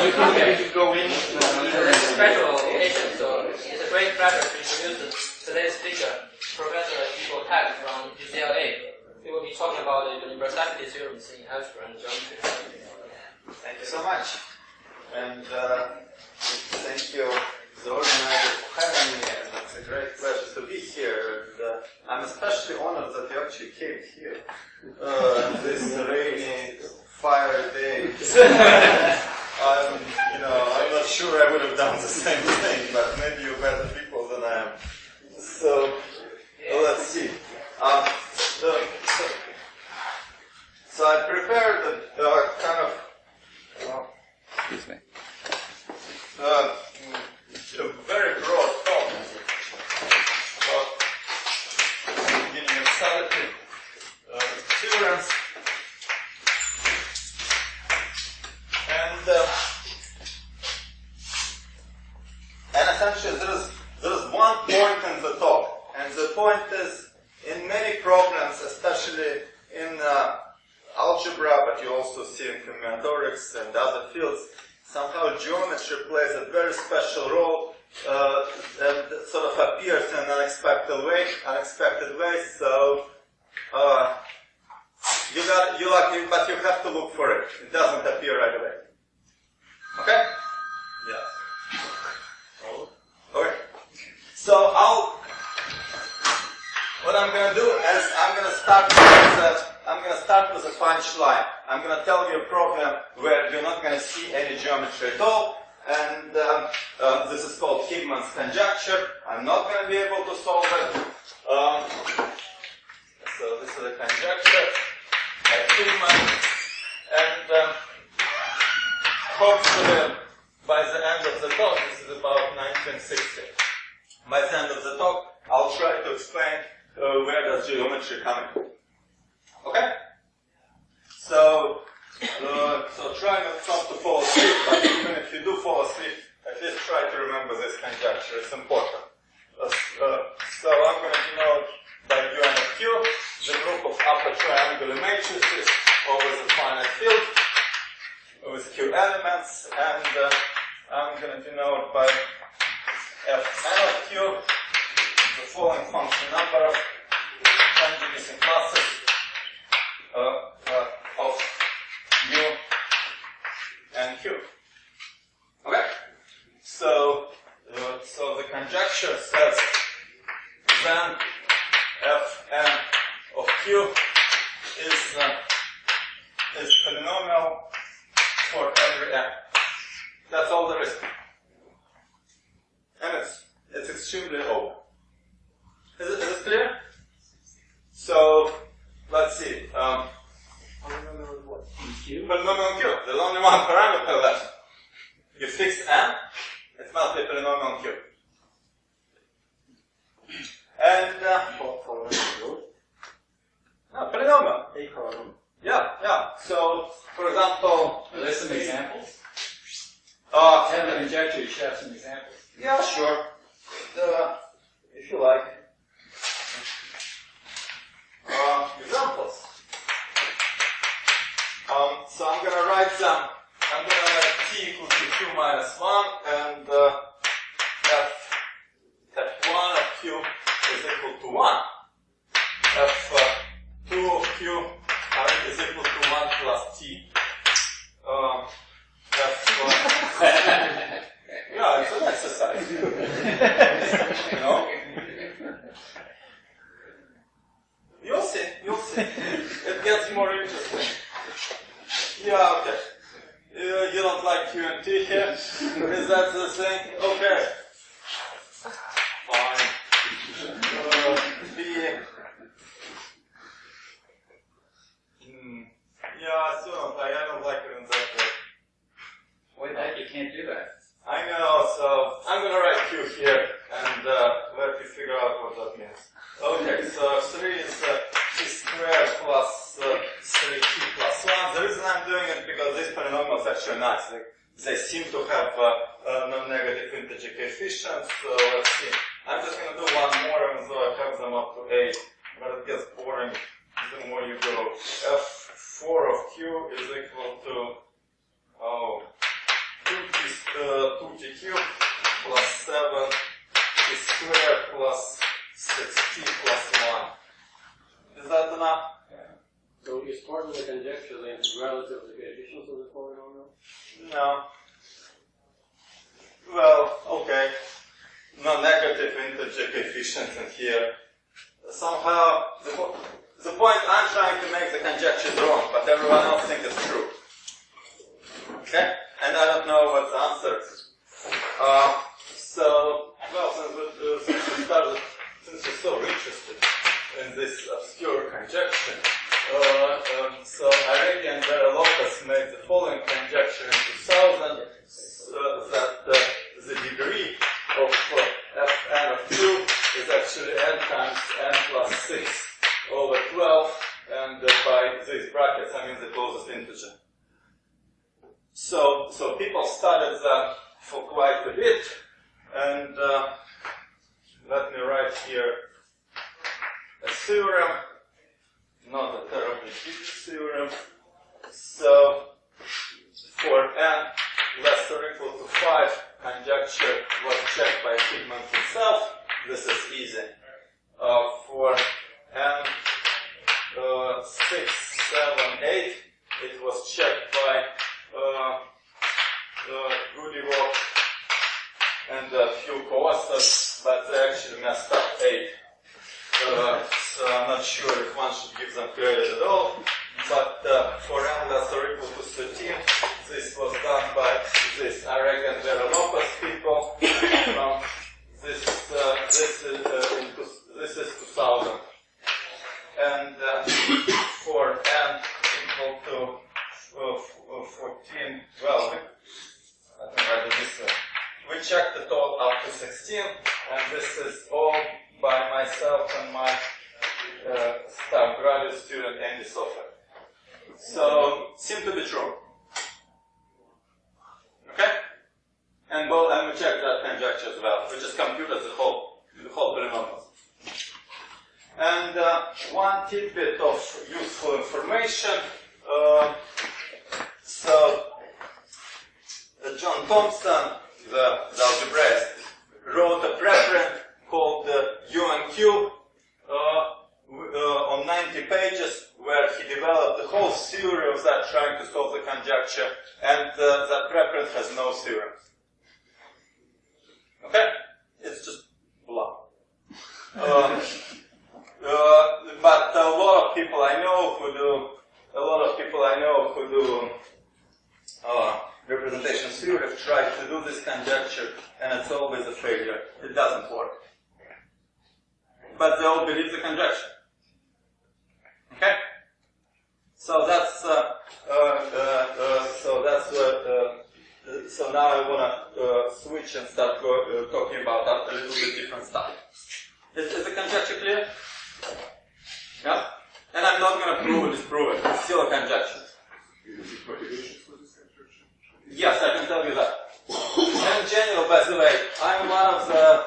Okay. Go in. This is special occasion, so it's a great pleasure to introduce today's speaker, Professor Igor Pak from UCLA. He will be talking about the universality theorems in algebra and geometry. Thank you so much. And thank you, the organizers, for having me. And it's a great pleasure to be here. And I'm especially honored that you actually came here. This rainy, fiery day. I'm not sure I would have done the same thing, but maybe you're better people than I am. So, let's see. So I prepared a kind of Excuse me. a very broad talk about universality theorems. And essentially there is one point in the talk, and the point is in many problems, especially in algebra, but you also see in combinatorics and other fields, somehow geometry plays a very special role and sort of appears in an unexpected way. So you're lucky, but you have to look for it. It doesn't appear right away. Okay? Yes. Okay. So what I'm going to do is I'm going to start with a punchline. I'm going to tell you a problem where you're not going to see any geometry at all, and this is called Higman's conjecture. I'm not going to be able to solve it. So this is a conjecture by Higman, and hopefully by the end of the talk, this is about 1960. By the end of the talk, I'll try to explain where does geometry come in. Okay? So try not to fall asleep, but even if you do fall asleep, at least try to remember this conjecture. It's important. So I'm going to denote by U and Q the group of upper triangular matrices over the finite field with Q elements, and I'm going to denote by Fn of Q the following function number of conjugacy classes of U and Q. Okay? So the conjecture says then Fn of Q is polynomial for every n. That's all there is. And it's extremely open. Is it clear? So let's see. Polynomial what? Q? Polynomial Q. There's only one parameter left. You fix n, it must be polynomial Q. And polynomial. A column. Yeah. So for example, Are there some examples? have a conjecture, you should have some examples. Yeah, sure. If you like. Examples. So I'm going to write them. I'm going to write t equals to q minus 1, and f1 of q is equal to 1. f2 of q is equal to 1 plus t. Yeah, it's an exercise. You know? You'll see. It gets more interesting. Yeah, okay. You don't like Q and T here? Is that the thing? Okay. Fine. Yeah, I don't like it in that way. Wait, you can't do that. I know, so I'm going to write Q here and let you figure out what that means. Okay, so 3 is t squared plus 3t plus 1. The reason I'm doing it because these polynomials are actually nice. They seem to have non-negative integer coefficients, so let's see. I'm just going to do one more, even though I have them up to 8, but it gets boring the more you go. F4 of Q is equal to 2 2t cubed plus 7t squared plus 6t plus 1. Is that enough? So is part of the conjecture the integrality of the coefficients of the polynomial? No. Well, okay. No negative integer coefficients in here. Somehow, the point I'm trying to make the conjecture is wrong, but everyone else thinks it's true. Okay? And I don't know what the answer is. Since we're so interested in this obscure conjecture, so Arrhenius and Vera-Lopez made the following conjecture in 2000, that the degree of fn of 2 is actually n times n plus 6 over 12, and by these brackets I mean the closest integer. So people studied that for quite a bit, and let me write here a theorem, not a terribly big theorem. So for n less or equal to 5, conjecture was checked by Higman himself. This is easy. For n 6, 7, 8, it was checked by Goodywalk and a few co-authors, but they actually messed up 8. So I'm not sure if one should give them credit at all. But for n less or equal to 13, this was done by this Arrhenius and Vera-Lopez people. This is 2000. And for n equal to 14, well, let me write it this way. We checked it all up to 16, and this is all by myself and my staff graduate student Andy Sofer. So, seem to be true. Okay? And well, and we checked that conjecture as well. We just computed the whole polynomial. And one tidbit of useful information. John Thompson, the algebraist, wrote a preprint called U and Q on 90 pages, where he developed the whole theory of that, trying to solve the conjecture, and that preprint has no theorems. Okay? It's just blah. But a lot of people I know who do representation theory have tried to do this conjecture, and it's always a failure. It doesn't work. But they all believe the conjecture. Okay? So that's so now I want to switch and start talking about a little bit different stuff. Is the conjecture clear? Yeah? And I'm not going to prove or disprove it. It's still a conjecture. Yes, I can tell you that. In general, by the way, I'm one of the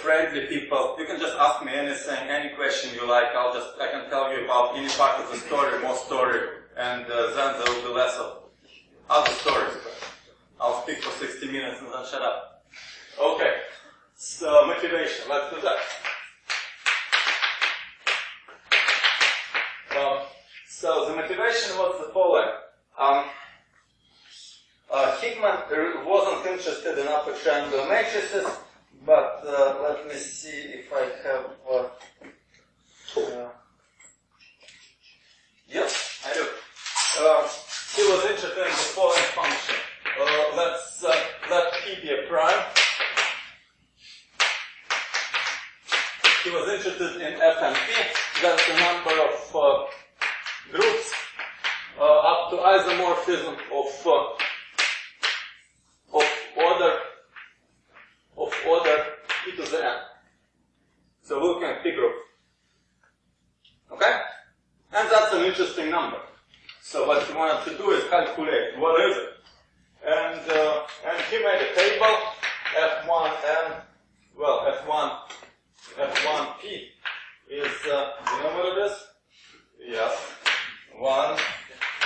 friendly people. You can just ask me anything, any question you like. I can tell you about any part of the story, more story, and then there will be less of other stories. I'll speak for 60 minutes and then shut up. Okay. So, motivation. Let's do that. So, the motivation was the following. Higman wasn't interested in upper triangular matrices, but let me see if I have. Yes, I do. He was interested in the following function. Let P be a prime. He was interested in F and P. That's the number of groups up to isomorphism of order e to the n. So we're looking at P group. Okay? And that's an interesting number. So what he wanted to do is calculate what is it. And he made a table, F1N, well, F1P is, you know what it is? Yes. 1,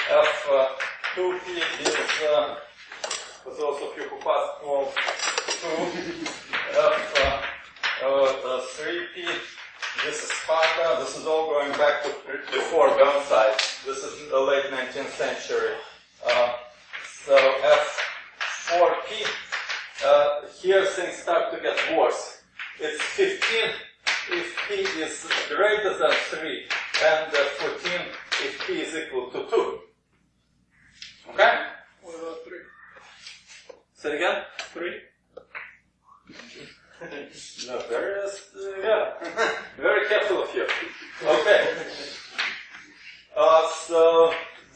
F2P is for those of you who passed form 2 f 3p. This is Sparta. This is all going back to before Burnside. This is the late 19th century. So f4p. Here things start to get worse. It's 15 if p is greater than 3, and 14 if p is equal to 2. Okay? What about 3? Say it again? 3? No, yeah. Very careful of you. Okay.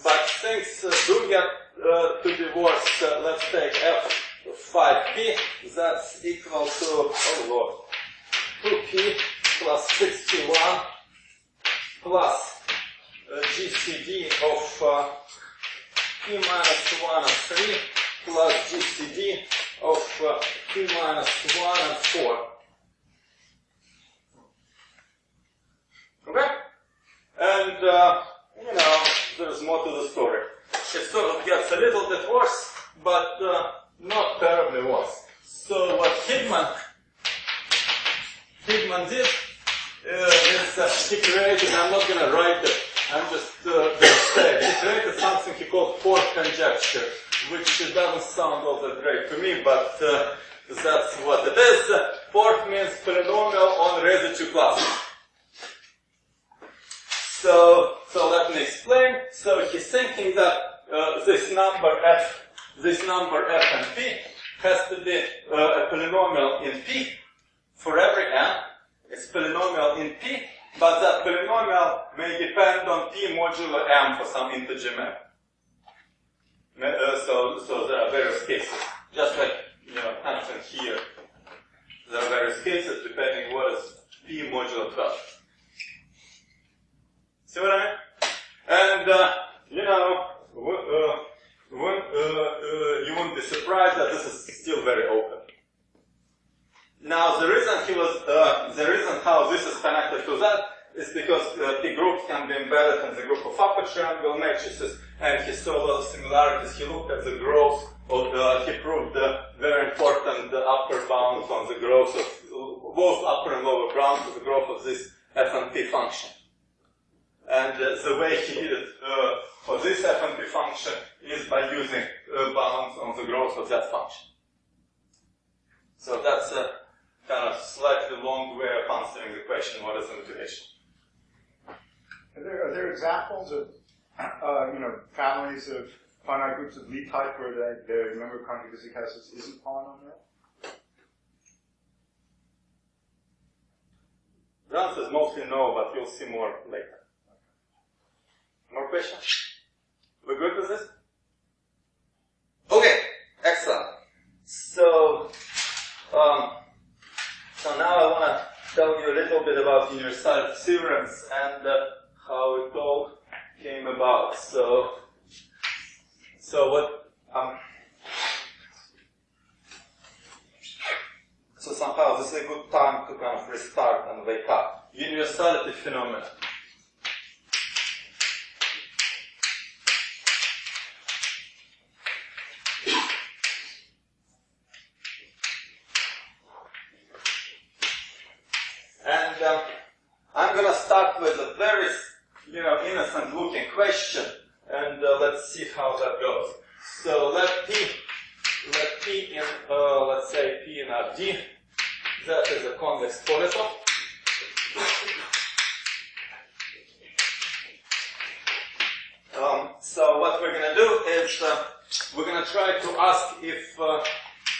But things do get to be worse. Let's take f5p. That's equal to, oh Lord, 2p plus 61 plus GCD of p minus 1 and 3 plus GCD of p minus 1 and 4. Okay? And, there's more to the story. It sort of gets a little bit worse, but not terribly worse. So what Higman did is he created, I'm not going to write it, I'm just going to say, he created something he called port conjecture, which doesn't sound all that great to me, but that's what it is. Port means polynomial on residue classes. So let me explain. So he's thinking that this number f and p has to be a polynomial in p for every n. It's polynomial in p, but that polynomial may depend on p modulo m for some integer map. So there are various cases, just like Hampton here. There are various cases depending what is p modulo 12. See what I mean? And you wouldn't be surprised that this is still very open. Now the reason how this is connected to that is because p groups can be embedded in the group of upper triangle matrices, and he saw a lot of similarities. He looked at the growth of, he proved very important upper bounds on the growth of, both upper and lower bounds of the growth of this f and p function. And the way he did it for this f and p function is by using bounds on the growth of that function. So that's a kind of slightly long way of answering the question, what is the motivation? Are there examples of, families of finite groups of Lie type where the member of conjugacy cases isn't polynomial? The answer is mostly no, but you'll see more later. More questions? We're good with this? Okay, excellent. So now I want to tell you a little bit about universality theorems and how it all came about. So somehow this is a good time to kind of restart and wake up. Universality phenomena. And I'm going to start with a very, innocent-looking question, and let's see how that goes. So let P in, let's say P in Rd, that is a convex polytope. So what we're going to do is we're going to try to ask if, so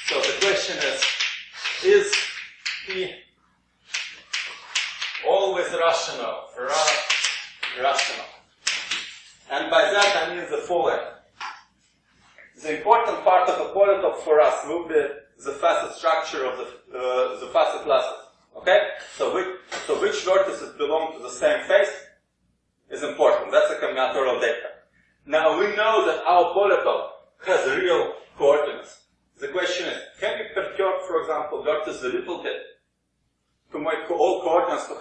the question is P always rational? Rational. And by that I mean the following. The important part of a polytope for us will be the facet structure of the facet classes. Okay? So which vertices belong to the same face is important. That's a combinatorial data. Now we know that our polytope has real coordinates. The question is, can we perturb, for example, vertices a little bit to make all coordinates to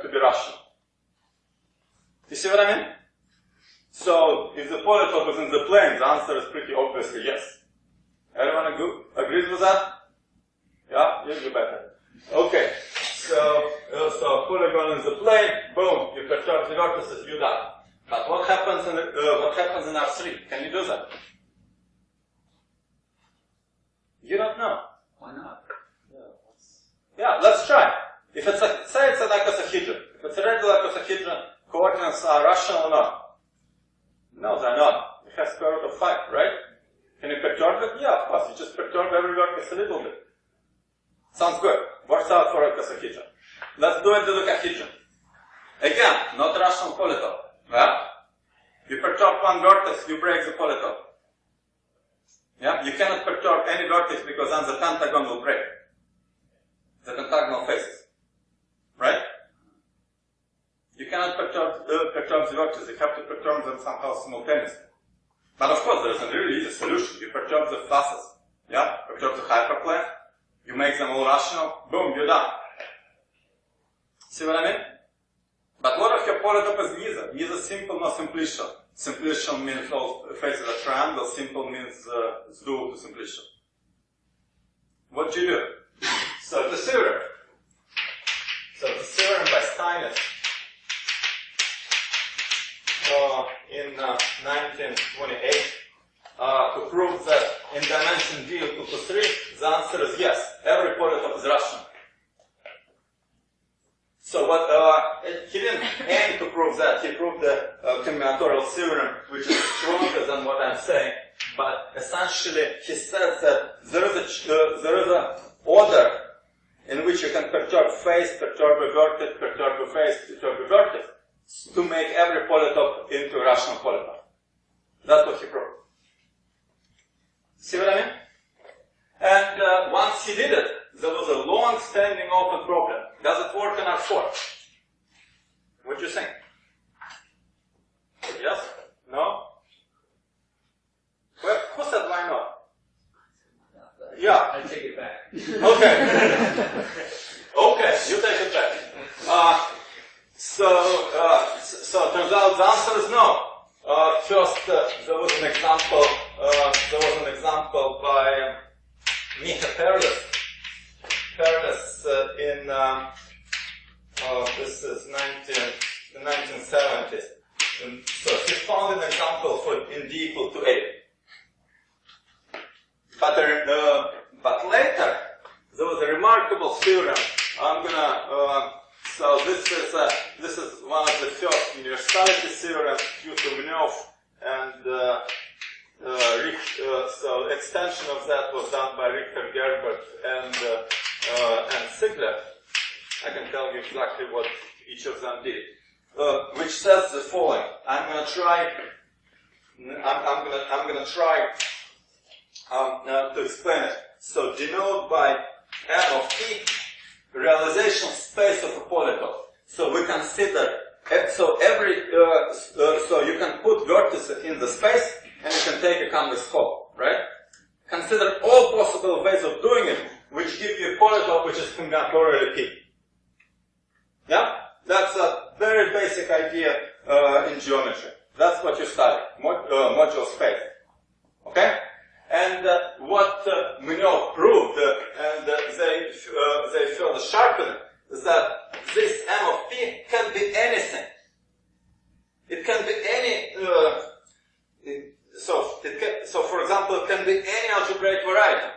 be rational? You see what I mean? So if the polytope is in the plane, the answer is pretty obviously yes. Everyone agrees with that? Yeah, you do better. Okay, so polygon is a plane, boom, you perturb the vertices, you're done. But what happens in R3? Can you do that? You don't know. Why not? Yeah, let's try. If it's say it's an icosahedron. If it's a regular icosahedron, coordinates are rational or not? No, they're not. It has square root of 5, right? Can you perturb it? Yeah, of course. You just perturb every vertex a little bit. Sounds good. Works out for icosahedron. Let's do it to the dodecahedron. Again, not rational polytope. Yeah? You perturb one vertex, you break the polytope. Yeah? You cannot perturb any vertex because then the pentagon will break. The pentagonal faces. Right? You cannot perturb the vertices. You have to perturb them somehow simultaneously. But of course, there is a really easy solution. You perturb the classes. Yeah? Perturb the hyperplane. You make them all rational. Boom, you're done. See what I mean? But what if your polytope is neither simple nor simplicial? Simplicial means all faces are triangle. Simple means it's dual to simplicial. What do you do? So the theorem. So the theorem by Stony in 1928 to prove that in dimension d equal to 3, the answer is yes. Every polytope is rational. So what he didn't aim to prove that. He proved the combinatorial theorem, which is stronger than what I'm saying. But essentially, he says that there is a order in which you can perturb face, perturb a vertex, perturb a face, perturb a vertex, to make every polytope into a rational polytope. That's what he proved. See what I mean? And once he did it, there was a long-standing open problem. Does it work in R4? What do you think? Yes? No? Well, who said why not? Yeah. I take it back. Okay. Okay, you take it back. So it turns out the answer is no. First, there was an example by Mnev in this is the 1970s. And so he found an example for in d equal to 8. But later, there was a remarkable theorem. I'm gonna, so this is one of the first universality theorems due to Mnev, and so extension of that was done by Richard Gerbert and Sigler. I can tell you exactly what each of them did, which says the following. I'm gonna try to explain it. So denote by M of T realization space of a polytope. So we consider so you can put vertices in the space and you can take a convex call, right? Consider all possible ways of doing it, which give you a polytope which is combinatorially P. Yeah? That's a very basic idea in geometry. That's what you study, module space. Okay? And what Mnev proved, and they further sharpened, is that this M of P can be anything. It can be any. So for example, it can be any algebraic variety.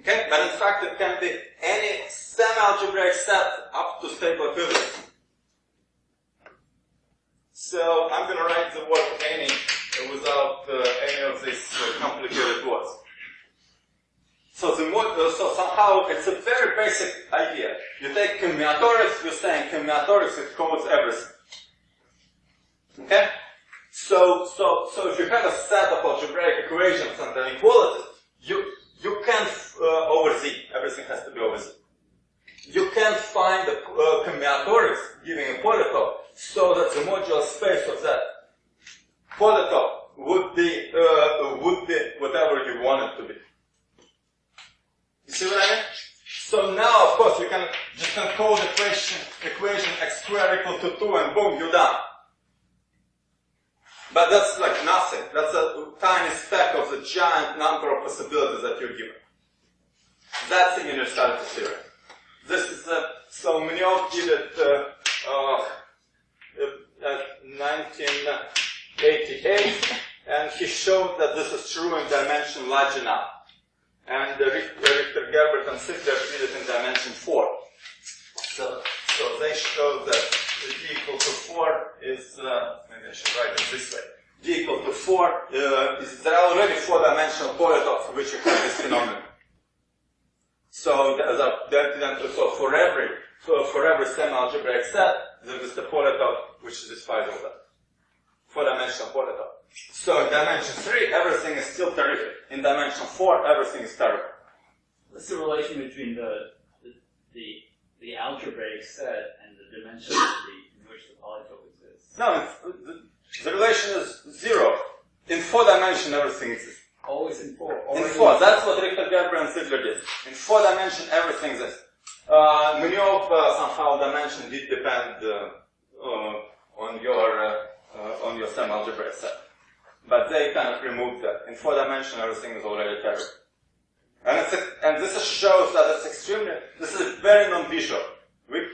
Okay, but in fact, it can be any semi-algebraic set up to stable equivalence. So I'm going to write the word any without any of these complicated words. So somehow it's a very basic idea. You take combinatorics, you're saying combinatorics, it codes everything. Okay? So if you have a set of algebraic equations and inequalities, you can't over Z. Everything has to be over Z. You can't find the combinatorics giving a polytope so that the modular space of that polytope would be whatever you want it to be. You see what I mean? So now, of course, you can just encode equation x squared equal to 2 and boom, you're done. But that's like nothing. That's a tiny speck of the giant number of possibilities that you're given. That's the universality theorem. This is so Mnev did it at 1988, and he showed that this is true in dimension large enough. And Richter, Gerbert, and Sittler did it in dimension 4. So they showed that d equal to 4 is, maybe I should write it this way. D equal to 4 there are already 4-dimensional polytopes which you have this phenomenon. So for every semi-algebraic set, there is the polytope which satisfies all that. 4-dimensional polytope. So in dimension 3, everything is still terrific. In dimension 4, everything is terrible. What's the relation between the algebraic set and the dimension in which the polytope exists? No, the relation is 0. In 4 dimension, everything exists. Always in 4. In 4. That's what Richter, Gerbert, and Sittler did. In 4 dimension, everything exists. Mnev somehow dimension did depend on your semi-algebraic set. But they kind of removed that. In 4 dimension, everything is already terrible. And this shows that it's this is very non-visual. We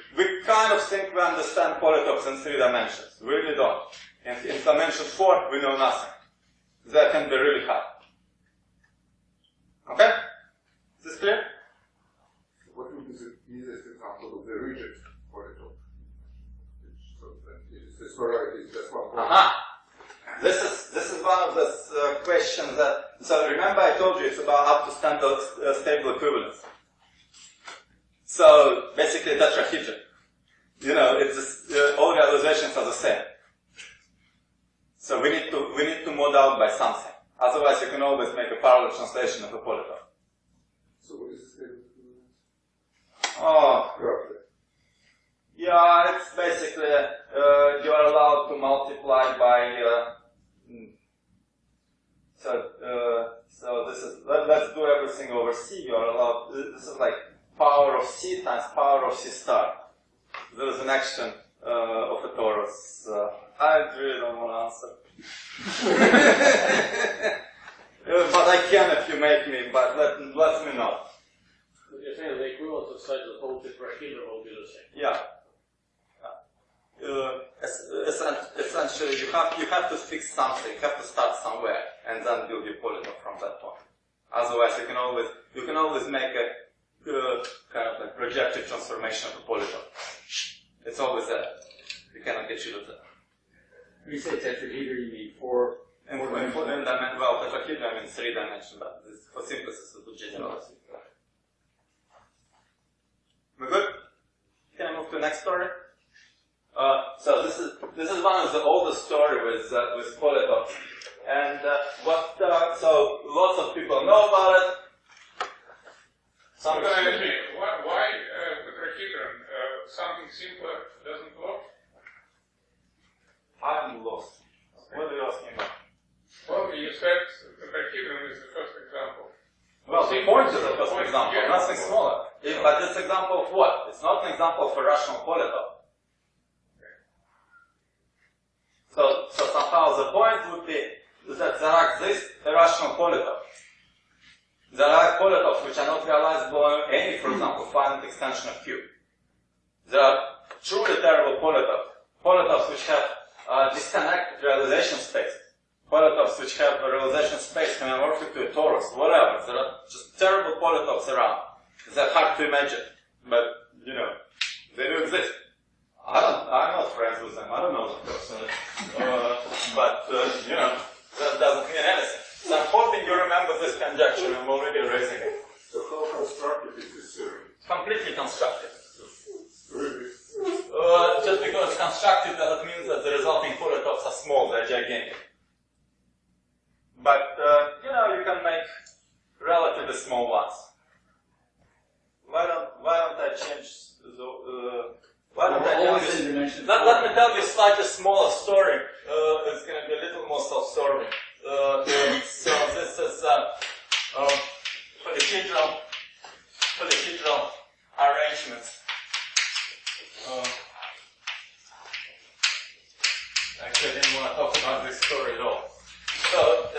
kind of think we understand polytopes in 3 dimensions. We really don't. In dimension 4, we know nothing. That can be really hard. Okay? Is this clear? What would be the easiest example of the rigid polytope? The spheroid is just one point. This is one of those questions that. So remember, I told you it's about up to standard stable equivalence. So basically, tetrahedron. It's all realizations are the same. So we need to mod out by something. Otherwise, you can always make a parallel translation of a polytope. So what is the stable equivalence? Oh, Roughly. yeah, it's basically you are allowed to multiply by. So this is let's do everything over C. You are allowed. This is like power of C times power of C star. There is an action of a torus. I really don't want to answer. But I can if you make me. But let me know. So you're saying the equivalence of such a whole tetrahedron will be the same. Yeah. Essentially, you have to fix something. You have to start somewhere, and then build your polytope from that point. Otherwise, you can always make a kind of like projective transformation of a polytope. It's always there. You cannot get rid of that. When you say tetrahedron, you mean 4? Well, tetrahedron I mean 3 dimension, but this, for synthesis is the generality. We good? Can I move to the next story? So this is one of the oldest story with polytopes, and so lots of people know about it. Why tetrahedron? Something simpler doesn't work? I'm lost. What are you asking about? Well, you said tetrahedron is the first example. Well, the point is the first example, nothing smaller. But it's an example of what? It's not an example of a rational polytope. So somehow the point would be that there exists irrational polytopes. There are polytopes which are not realizable on any, for example, finite extension of Q. There are truly terrible polytopes which have disconnected realization space, polytopes which have a realization space homomorphic to a torus, whatever. There are just terrible polytopes around. They're hard to imagine, but they do exist. I'm not friends with them. I don't know them personally, but that doesn't mean anything. So I'm hoping you remember this conjecture. I'm already erasing it. So how constructive is this theory? Completely constructive. Really? Just because it's constructive doesn't mean that the resulting polytopes are small, they're gigantic. But, you can make relatively small ones. Why don't I change let me tell you a slightly smaller story. It's going to be a little more self-serving. So this is polyhedral arrangements. Actually, I didn't want to talk about this story at all.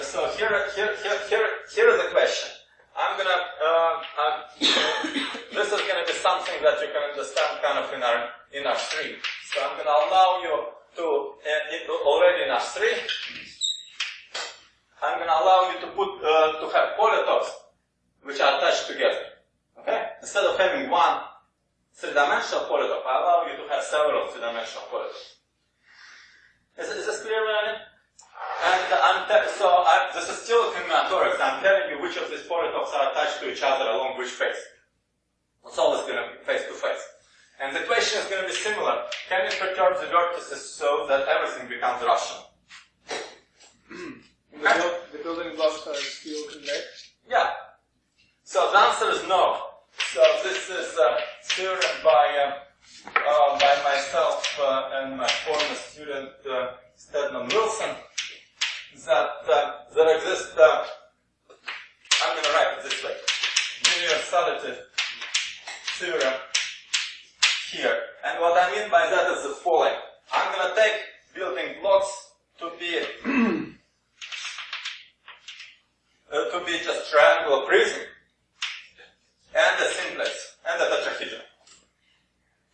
So here here is the question. I'm gonna, this is gonna be something that you can understand kind of in R3. So I'm gonna allow you to, already in R3, I'm gonna allow you to put, to have polytopes which are attached together. Okay? Instead of having one three-dimensional polytope, I allow you to have several three-dimensional polytopes. Is this clear, Melanie? And this is still a combinatorics. I'm telling you which of these polytopes are attached to each other along which face. It's always going to be face to face. And the question is going to be similar. Can you perturb the vertices so that everything becomes rational? The building blocks are still convex? Yeah. So the answer is no. So this is a theorem by myself and my former student Stedman Wilson. That there exists, I'm going to write it this way, universality theorem here. And what I mean by that is the following. I'm going to take building blocks to be just triangular prism and a simplex and a tetrahedron.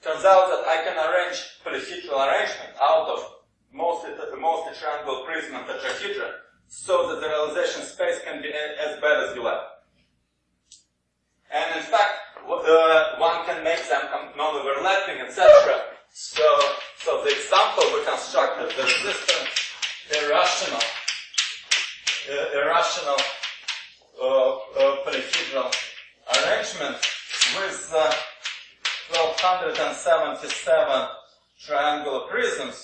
Turns out that I can arrange polyhedral arrangement out of mostly triangle prism and tetrahedron, so that the realization space can be as bad as you like. And in fact, one can make them non-overlapping, etc. So the example we constructed, the resistant irrational polyhedral arrangement with 1277 triangular prisms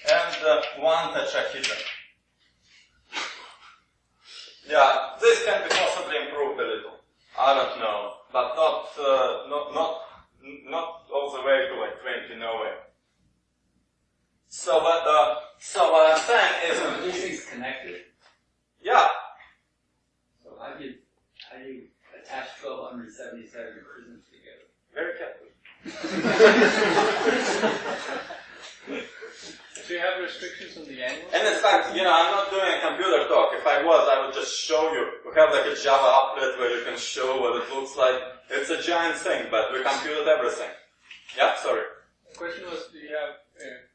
and one tetrahedron. Yeah, this can be possibly improved a little. I don't know, but not all the way to like 20, no way. So what I'm saying is, are these things connected? Yeah. So how do you attach 1277 prisms together? Very carefully. Do you have restrictions on the angle? And in fact, I'm not doing a computer talk. If I was, I would just show you. We have like a Java applet where you can show what it looks like. It's a giant thing, but we computed everything. Yeah, sorry. The question was, do you have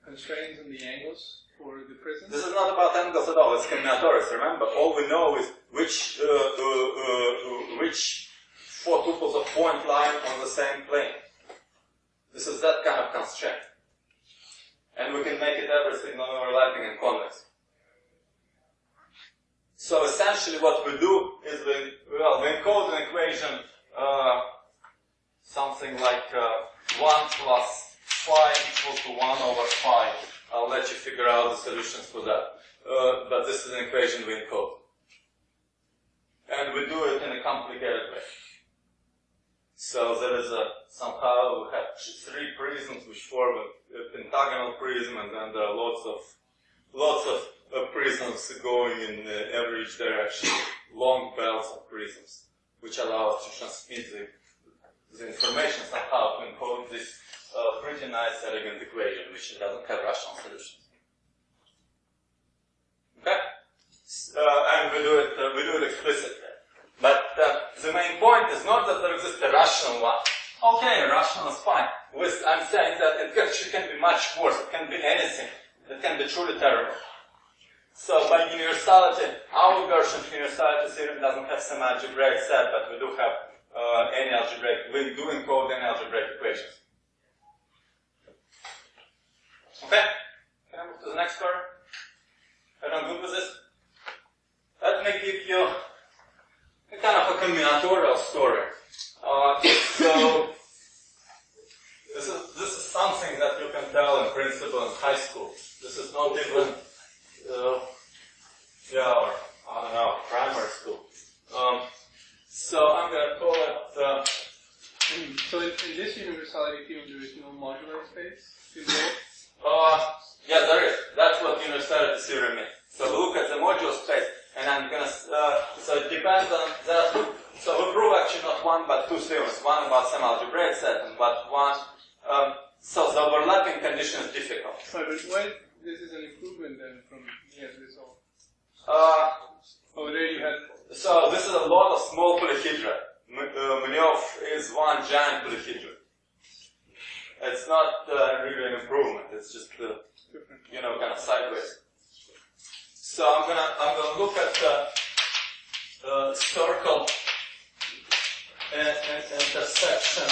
constraints on the angles for the prisms? This is not about angles at all. It's combinatorics. Remember, all we know is which four tuples of point line on the same plane. This is that kind of constraint. And we can make it everything non-overlapping and convex. So essentially what we do is we encode an equation, something like 1 plus phi equal to 1 over phi. I'll let you figure out the solutions for that. But this is an equation we encode. And we do it in a complicated way. So there is somehow we have three prisms which form a pentagonal prism, and then there are lots of prisms going in every direction, long belts of prisms, which allow us to transmit the information somehow to encode this pretty nice, elegant equation, which doesn't have rational solutions. Okay, and we do it explicitly. But the main point is not that there exists a rational one. Okay, rational is fine. I'm saying that it actually can be much worse. It can be anything. It can be truly terrible. So by universality, our version of universality theorem doesn't have some algebraic set, but we do have we do encode any algebraic equations. Okay? Can I move to the next story? Everyone good with this? Let me give you a kind of a combinatorial story. So this is something that you can tell in principle in high school. This is not even or I don't know, primary school. So I'm going to call it. So in this universality theorem, there is no modular space involved? Yeah, there is. That's what universality theorem means. So we look at the module space, and I'm going to. So it depends on that. So we prove actually not one but two theorems. One about some algebraic set, and but one. So the overlapping condition is difficult. Right, but why this is an improvement then from here to this all? There you had So this is a lot of small polyhedra. Mnev is one giant polyhedra. It's not really an improvement. It's just kind of sideways. So I'm gonna look at the circle and intersection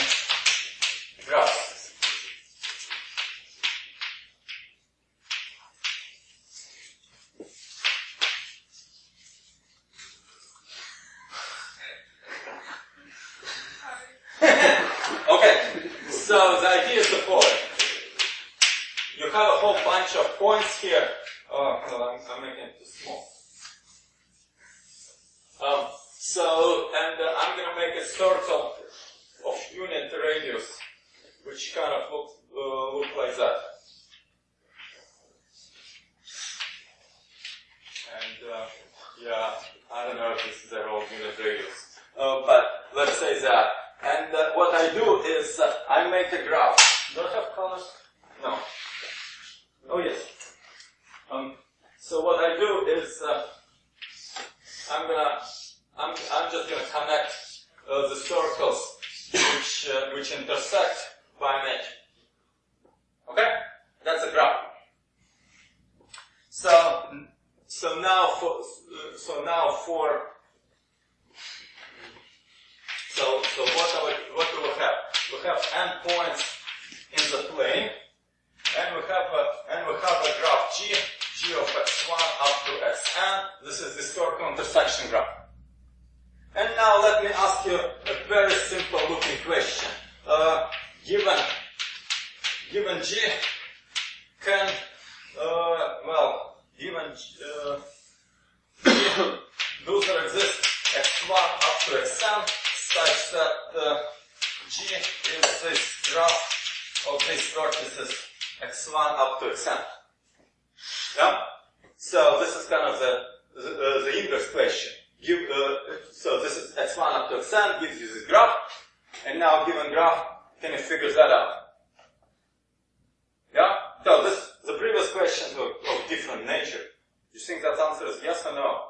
graphs. Okay, so the idea is the following. You have a whole bunch of points here. Oh, no, I'm making it too small. I'm going to make a circle of unit radius, which kind of look like that. And yeah, I don't know if this is a whole unit radius, but let's say that. And what I do is I make a graph. Do I have colors? No. Oh yes. So what I do is I'm just gonna connect the circles which intersect by an edge. Okay? That's a graph. So now what do we have? We have endpoints in the plane, and we have a graph G of x1 up to xn. This is the circle intersection graph. And now let me ask you a very simple looking question. Given G, can given does there exist x1 up to xn such that G is this graph of these vertices x1 up to xn? Yeah? So this is kind of the inverse question. So this is x1 up to xn gives you this graph, and now given graph, can you figure that out? Yeah? So the previous questions were of different nature. Do you think that answer is yes or no?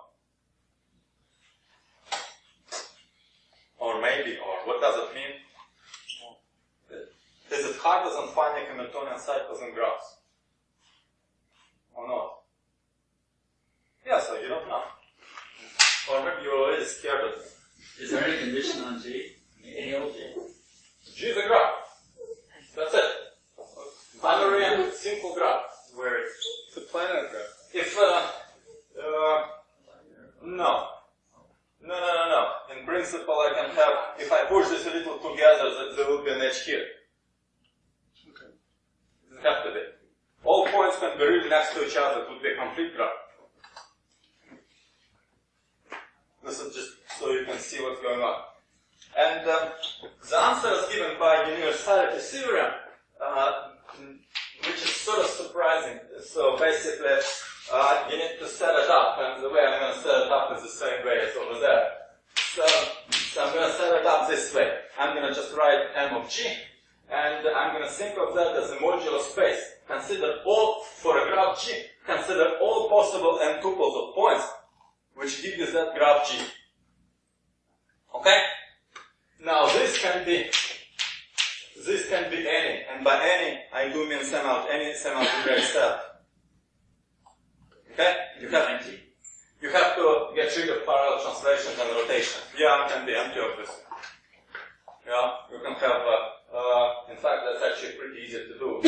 Or maybe, or what does it mean? Is it harder than finding Hamiltonian cycles and graphs? Or not? Yeah, so you don't know. Or maybe you're already scared of it. Is there any condition on G? Any old G? G is a graph. That's it. Binary simple graph. Where It's a planar graph. if no. In principle, I can have, if I push this a little together, there will be an edge here. Okay. It doesn't have to be. All points can be really next to each other. It would be a complete graph. This is just so you can see what's going on. And the answer is given by Universality theorem, which is sort of surprising. So basically, you need to set it up, and the way I'm going to set it up is the same way as over there. So I'm going to set it up this way. I'm going to just write M of G, and I'm going to think of that as a modular space. Consider all, for a graph G, consider all possible n tuples of points, which give you that graph G. Okay? Now this can be any, and by any I do mean any semi-algebraic set. Okay? You have to get rid of parallel translations and rotation. Yeah, it can be empty, obviously. Yeah, you can have, in fact, that's actually pretty easy to do.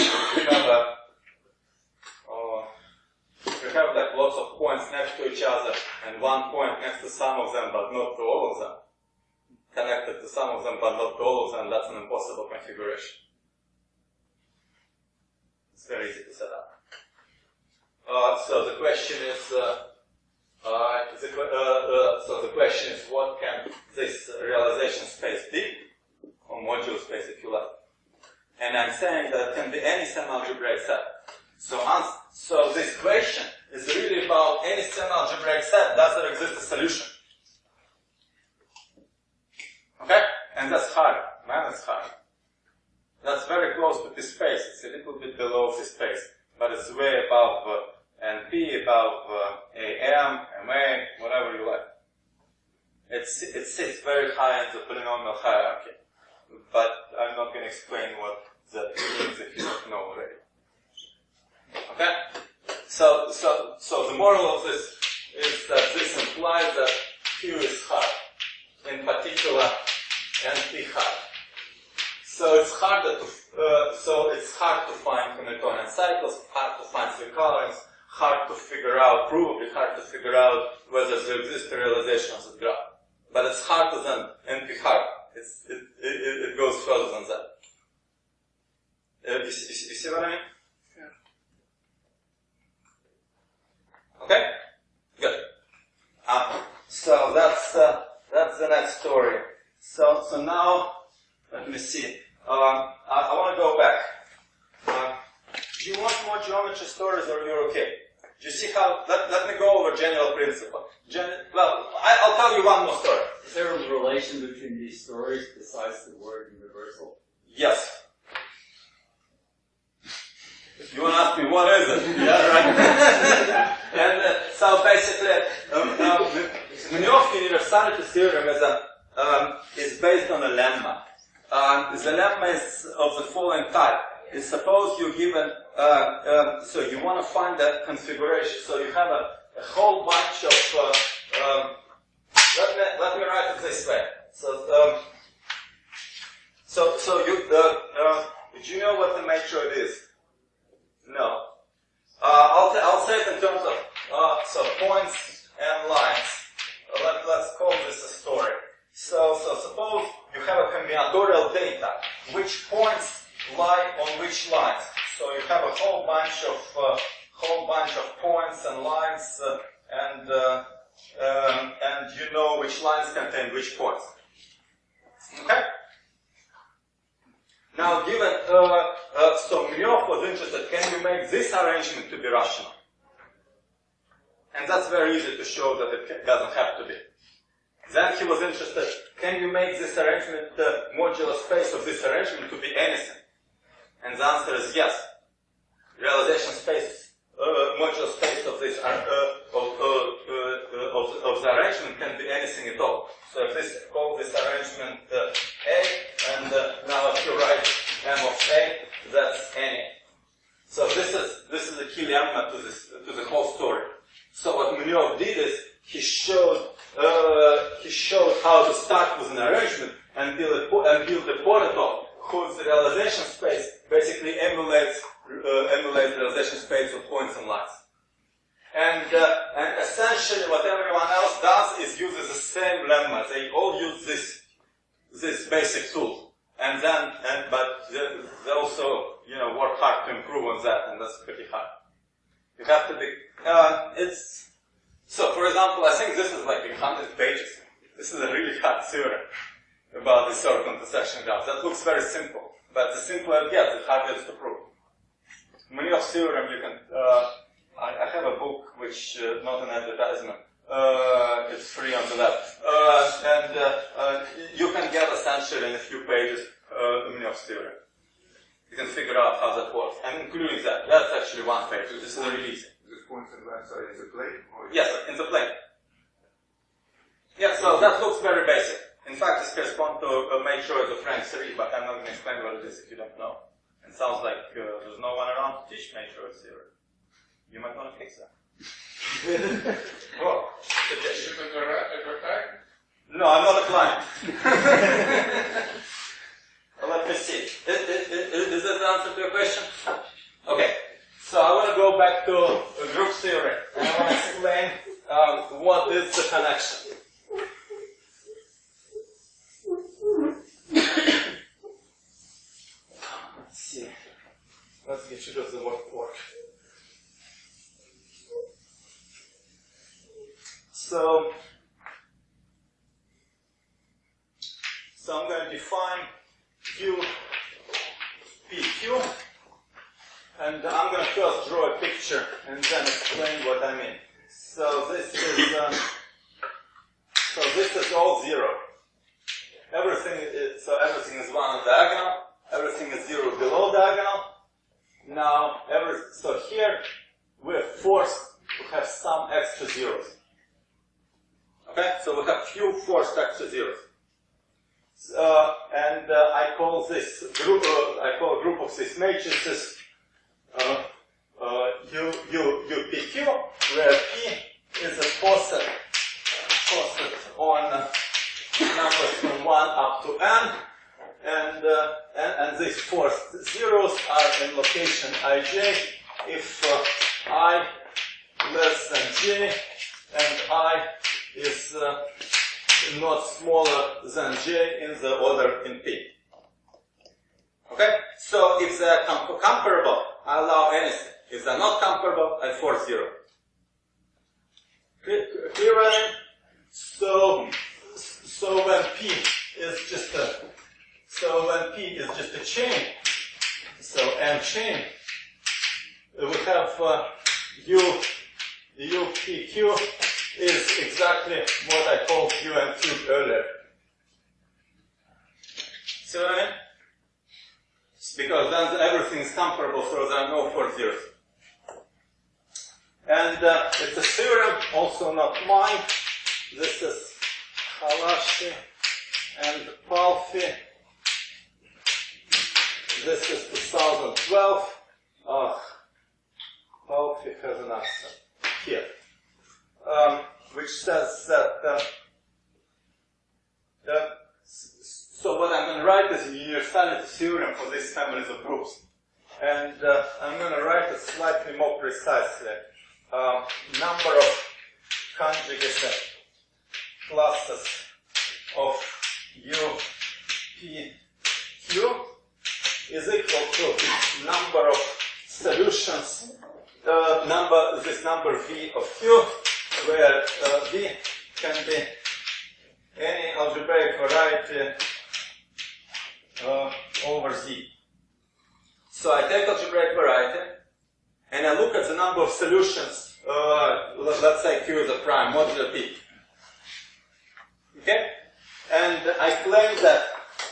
You have like lots of points next to each other, and one point next to some of them, but not to all of them. Connected to some of them, but not to all of them. That's an impossible configuration. It's very easy to set up. So the question is, what can this realization space be, or modular space, if you like? And I'm saying that it can be any semi-algebraic set. So this question is really about any semi-algebraic set. Does there exist a solution? Okay? And that's hard. Man, that's hard. That's very close to this space. It's a little bit below this space. But it's way above NP, above AM, MA, whatever you like. it sits very high in the polynomial hierarchy. But I'm not going to explain what that means if you don't know already. Okay? So the moral of this is that this implies that Q is hard, in particular NP hard. So it's hard to find Hamiltonian cycles, hard to find recurrence, hard to figure out, probably hard to figure out whether there exists a realization of the graph. But it's harder than NP hard. It goes further than that. You see what I mean? Yeah. Okay? Good. So that's the next story. So now, let me see. I want to go back. Do you want more geometry stories or you're okay? Do you see how, let me go over general principle. I'll tell you one more story. Is there a relation between these stories besides the word universal? Yes. You want to ask me what is it? Yeah, right. And so basically, Mnev universality theorem is based on a lemma. The lemma is of the following type. Is suppose you're given, so you want to find that configuration. So you have a whole bunch of, let me write it this way. So do you know what the matroid is? No. I'll say it in terms of, so points and lines. Let's call this a story. So suppose you have a combinatorial data, which points lie on which lines. So you have a whole bunch of points and lines, and you know which lines contain which points. Okay? Now, given so Mnev was interested, can you make this arrangement to be rational? And that's very easy to show that it doesn't have to be. Then he was interested, can you make this arrangement, the modular space of this arrangement to be anything? And the answer is yes. Realization space, modular space of this of the arrangement can be anything at all. So if this call this arrangement A, and now if you write M of A, that's any. So this is a key lemma to the whole story. So what Mnev did is he showed how to start with an arrangement and build a polytope whose realization space basically emulates the realization space of points and lines. And essentially what everyone else does is uses the same lemma. They all use this basic tool. But they also, work hard to improve on that, and that's pretty hard. You have to be, so for example, I think this is like 100 pages. This is a really hard theorem about the sort of intersection graph. That looks very simple, but the simpler it gets, the harder it is to prove. Mnev theorem, you can, I have a book which, not an advertisement, it's free on the web, and you can get essentially in a few pages the Mnev theorem. You can figure out how that works, and including that, that's actually one page, which is really easy. This points and lines are in the plane? Yes, in the plane. Yeah, so that looks very basic. In fact, this corresponds to a matroid of rank 3, but I'm not going to explain what it is if you don't know. It sounds like there's no one around to teach matroid theory. You might want to fix that. Well, Should advertise? no, I'm not a client. Let me see. Is that the answer to your question? Okay. So I want to go back to Brook theory, and I want to explain what is the connection. Let's see. Let's get rid of the word pork. So I'm going to define Q, PQ, and I'm going to first draw a picture and then explain what I mean. So this is all zero. Everything is 1 on diagonal. Everything is 0 below diagonal. Now, so here we're forced to have some extra zeros. Okay, so we have few forced extra zeros. And I call this group, I call a group of these matrices UPQ, where P is a poset on numbers from 1 up to n, and these forced zeros are in location ij if I less than j and I is not smaller than j in the order in P. Okay? So if they're comparable, I allow anything. If they're not comparable, I force 0. Clear? So when P is just a chain, so n chain, we have UPQ is exactly what I called UN cubed earlier. See what I mean? Because then everything is comparable, so there are no forced zeros. And it's a theorem, also not mine. This is Halashi and Palfi. This is 2012. Palfi has an answer here, which says that so what I'm going to write is a universality theorem for these families of groups. And I'm going to write it slightly more precisely. Number of conjugacy classes of UPQ is equal to number of solutions, this number V of Q, where V can be any algebraic variety over Z. So I take algebraic variety and I look at the number of solutions, let's say Q is a prime, modulo P. Okay? And I claim that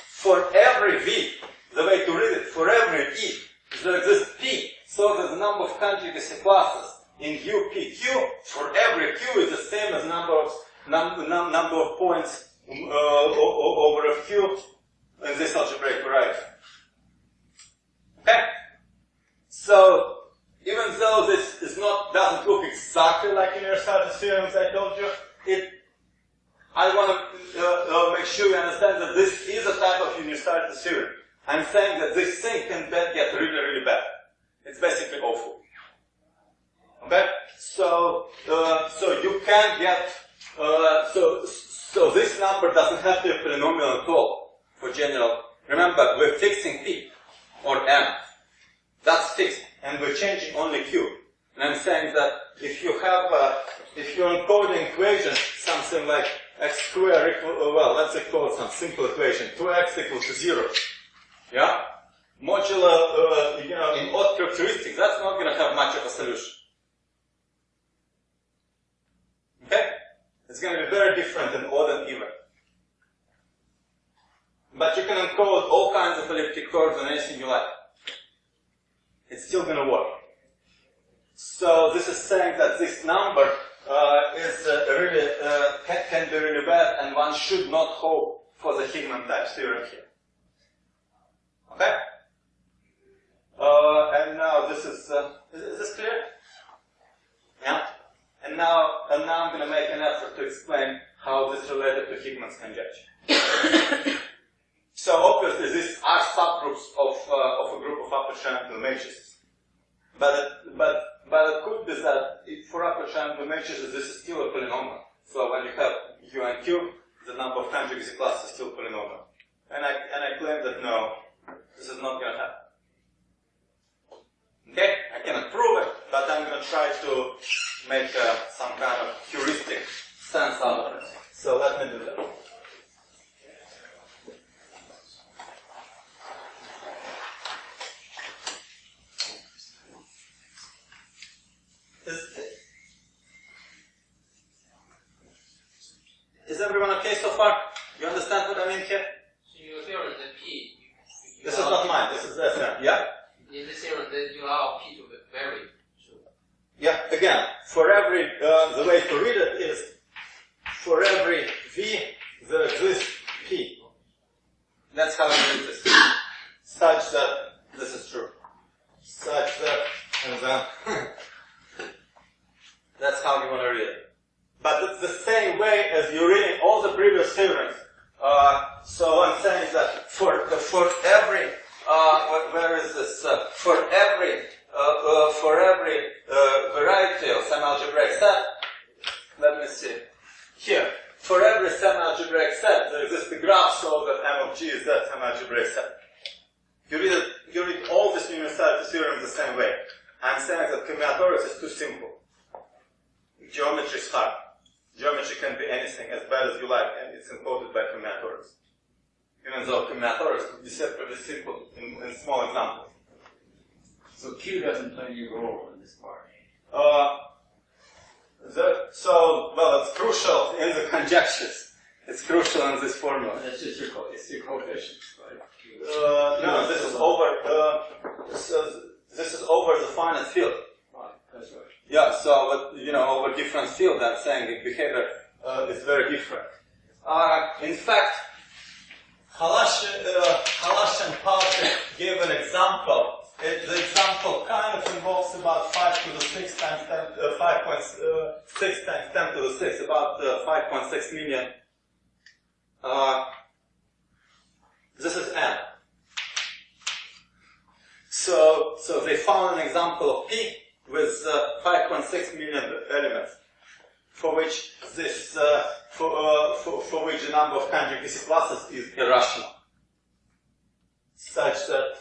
for every V, the way to read it, for every E, there exists P, so that the number of conjugacy classes in UPQ for every Q is the same as number of points over a Q in this algebraic variety. Okay? So even though this is doesn't look exactly like universality theorems I told you, I want to make sure you understand that this is a type of universality theorem. I'm saying that this thing can get really, really bad. It's basically awful. Okay? So you can get, so this number doesn't have to be a polynomial at all for general. Remember, we're fixing P or M. That's fixed. And we're changing only Q. And I'm saying that if you have, if you're encoding equations, something like x squared equal, well, let's encode some simple equation, 2x equals to 0. Yeah? Modulo, in odd characteristics, that's not going to have much of a solution. Okay? It's going to be very different in odd and even. But you can encode all kinds of elliptic curves on anything you like. It's still going to work. So this is saying that this number is really can be really bad, and one should not hope for the Higman type theorem here. Okay? And now this is this clear? Yeah? And now I'm going to make an effort to explain how this related to Higman's conjecture. So obviously these are subgroups of a group of upper triangular matrices. But it could be that for upper triangular matrices this is still a polynomial. So when you have U and Q, the number of conjugacy classes is still polynomial. And I claim that no, this is not going to happen. Okay? I cannot prove it, but I'm going to try to make some kind of heuristic sense out of it. So let me do that. Is everyone okay so far? You understand what I mean here? So your theorem that P. This is not mine, this is their theorem. Yeah? In this theorem, that you allow P to vary. Yeah, again, for every, the way to read it is for every V, there exists P. That's how we read this. Such that, this is true. Such that, and then, that's how you want to read it. But it's the same way as you're reading all the previous theorems. So I'm saying that for every, where is this? For every variety of semi-algebraic set, let me see. Here, for every semi-algebraic set, there exists a graph so that M of G is that semi-algebraic set. You read all this universality theorem the same way. I'm saying that combinatorics is too simple. Geometry is hard. Geometry can be anything as bad as you like, and it's encoded by combinatorics. Even though combinatorics could be separately simple in small examples. So Q doesn't play any role in this part. Well, it's crucial in the conjectures. It's crucial in this formula. That's just your coefficients, right? No, this is over. This is over the finite field. Right, that's right. Yeah, so over different field, I'm saying the behavior is very different. In fact, Halash and Patrick gave an example. The example kind of involves about 5 to the 6 times 5.6 times 10 to the 6, about 5.6 million. This is n. So they found an example of P with 5.6 million elements, for which this for which the number of conjugacy classes is irrational, such that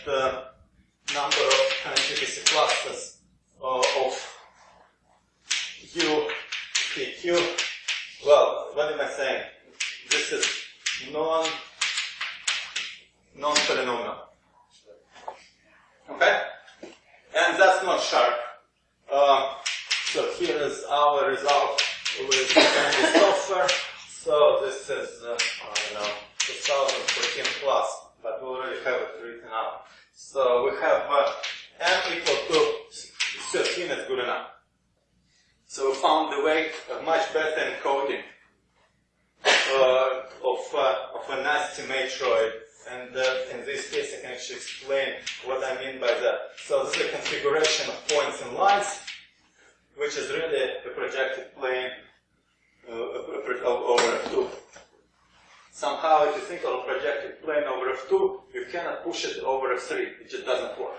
the number of conjugacy classes of U PQ, well, what am I saying? This is non-polynomial. Okay? And that's not sharp. So here is our result with the software. So this is, 2014 plus, but we already have it written out. So we have n equal to 13 is good enough. So we found the way of much better encoding of a nasty matroid. And in this case, I can actually explain what I mean by that. So this is a configuration of points and lines, which is really a projected plane over F2. Somehow, if you think of a projected plane over F2, you cannot push it over F3. It just doesn't work.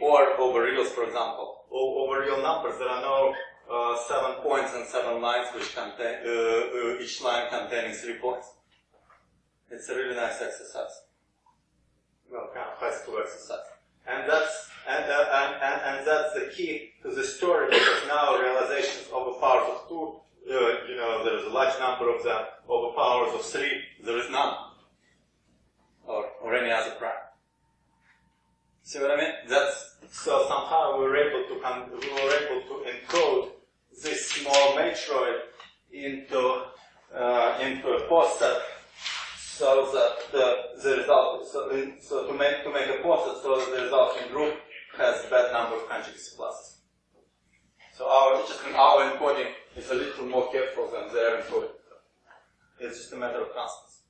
Or over reals, for example. Or over real numbers, there are no 7 points and 7 lines, which contain each line containing 3 points. It's a really nice exercise. Well, kind of high school exercise. And that's the key to the story, because now realizations over powers of 2, there is a large number of them. Over powers of 3, there is none. Or any other prime. See what I mean? So somehow we were able to encode this small matroid into a poset, so that the result, so to make a poset, so that the resulting group has a bad number of conjugacy classes. So our encoding is a little more careful than their encoding. It's just a matter of constants.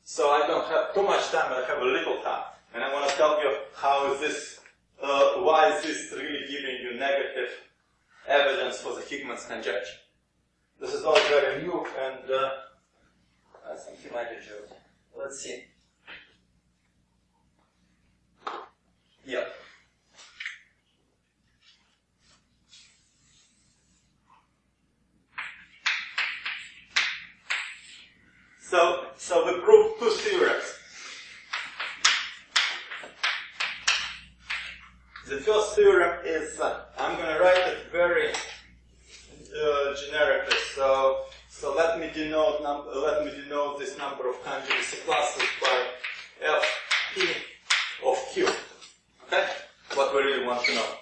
So I don't have too much time, but I have a little time, and I want to tell you how is this, why is this really giving you negative evidence for the Higman's conjecture. This is all very new, and I think you might enjoy it. Let's see. Yeah. So we proved 2 theorems. The first theorem is, I'm going to write it very generically. So let me denote this number of conjugacy classes by Fp of Q. Okay? What we really want to know.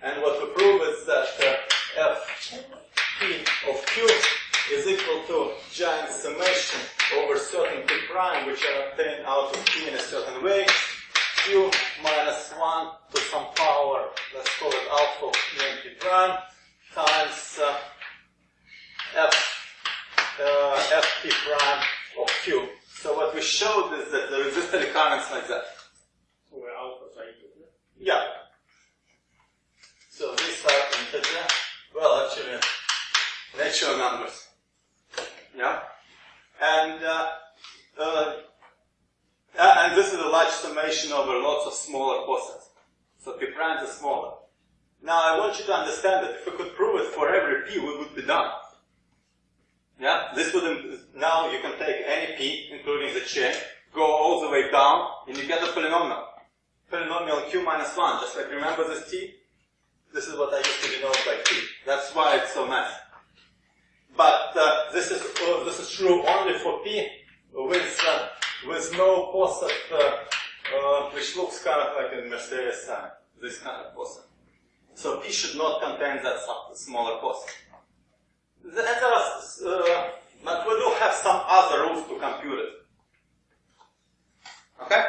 And what we prove is that Fp of Q is equal to giant summation over certain P prime, which are obtained out of P in a certain way, Q minus 1 to some power, let's call it alpha of P and P prime, times fp prime of q. So what we showed is that there exist recurrence like that. So where alphas are integer? Yeah. So these are integer. Well, actually, natural numbers. Yeah. And this is a large summation over lots of smaller posets. So p primes are smaller. Now I want you to understand that if we could prove it for every p, we would be done. Yeah, this would, now you can take any p, including the chain, go all the way down, and you get a polynomial. Polynomial q minus 1, just like remember this t? This is what I used to denote by t. That's why it's so messy. But this is true only for p with no poset, which looks kind of like a Mercedes sign, this kind of poset. So p should not contain that smaller poset. But we do have some other rules to compute it. Okay?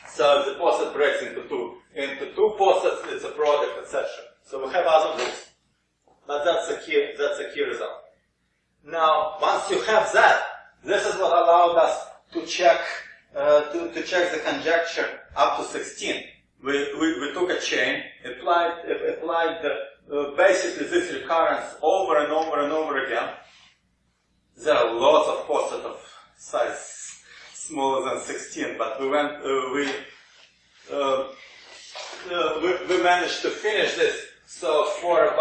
So the poset breaks into two posets, it's a product, etc. So we have other rules. But that's a key result. Now, once you have that, this is what allowed us to check the conjecture up to 16. We took a chain, applied basically this recurrence over and over and over again. There are lots of posets of size smaller than 16, but we managed to finish this. So for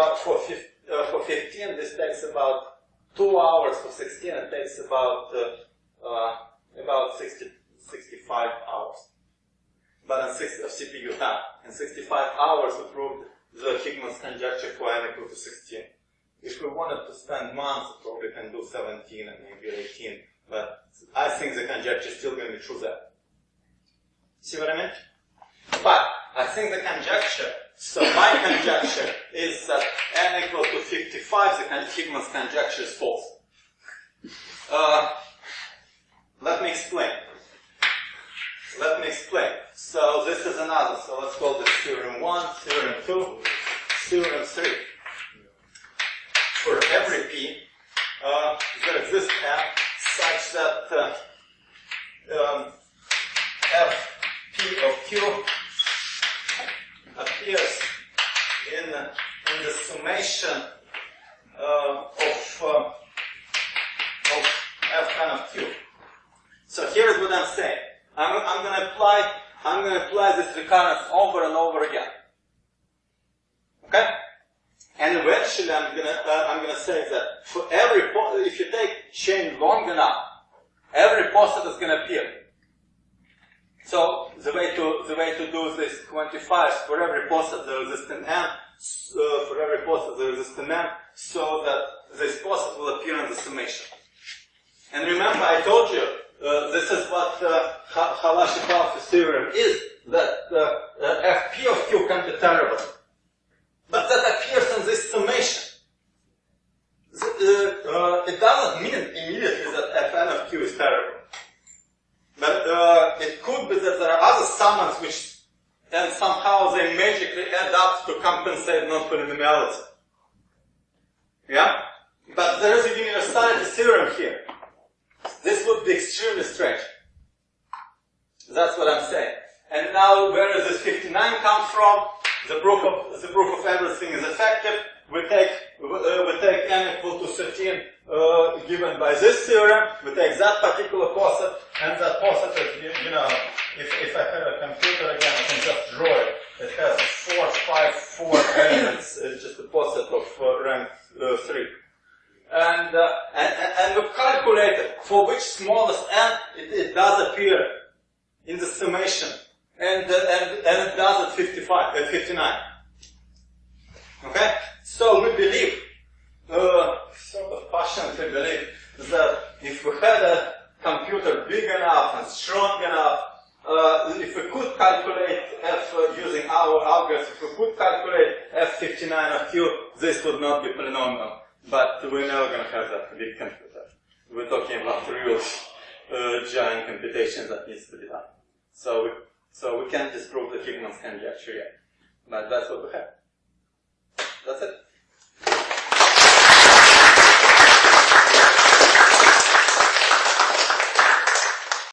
15, this takes about 2 hours. For 16, it takes about 65 hours. But in CPU time, in 65 hours, we proved the Higman's conjecture for n equal to 16. If we wanted to spend months, we probably can do 17 and maybe 18. But I think the conjecture is still going to be true there. See what I mean? But I think the conjecture, so my conjecture is that n equal to 55, the Higman's conjecture is false. Let me explain. So this is another. So let's call this theorem 1, theorem 2, theorem 3. For every p, there exists f such that fp of q appears in the summation of f kind of q. So here's what I'm saying. I'm going to apply this recurrence over and over again. Okay? And eventually I'm going to say that for every if you take chain long enough, every poset is going to appear. So the way to do this quantifies for every poset there exists an n, for every poset there exists an n, so that this poset will appear in the summation. And remember, I told you this is what Halashikov's theorem is, that fp of q can be terrible. But that appears in this summation. It doesn't mean immediately that fn of q is terrible. But it could be that there are other summands which, and somehow they magically add up to compensate non-polynomiality. Yeah? But there is a universality theorem here. This would be extremely strange. That's what I'm saying. And now, where does this 59 come from? The proof of everything is effective. We take n equal to 13 given by this theorem. We take that particular poset, and that poset is, if I had a computer again, I can just draw it. It has 4, 5, 4 elements. It's just a poset of rank 3. And we calculated for which smallest n it does appear in the summation. And it does at 59. Okay? So we believe, sort of passionately believe, that if we had a computer big enough and strong enough, if we could calculate f using our algorithm, if we could calculate f59 of q, this would not be polynomial. But we're never going to have that big computer. We're talking about real giant computations that needs to be done. So we can't disprove the Higman's conjecture yet. But that's what we have. That's it.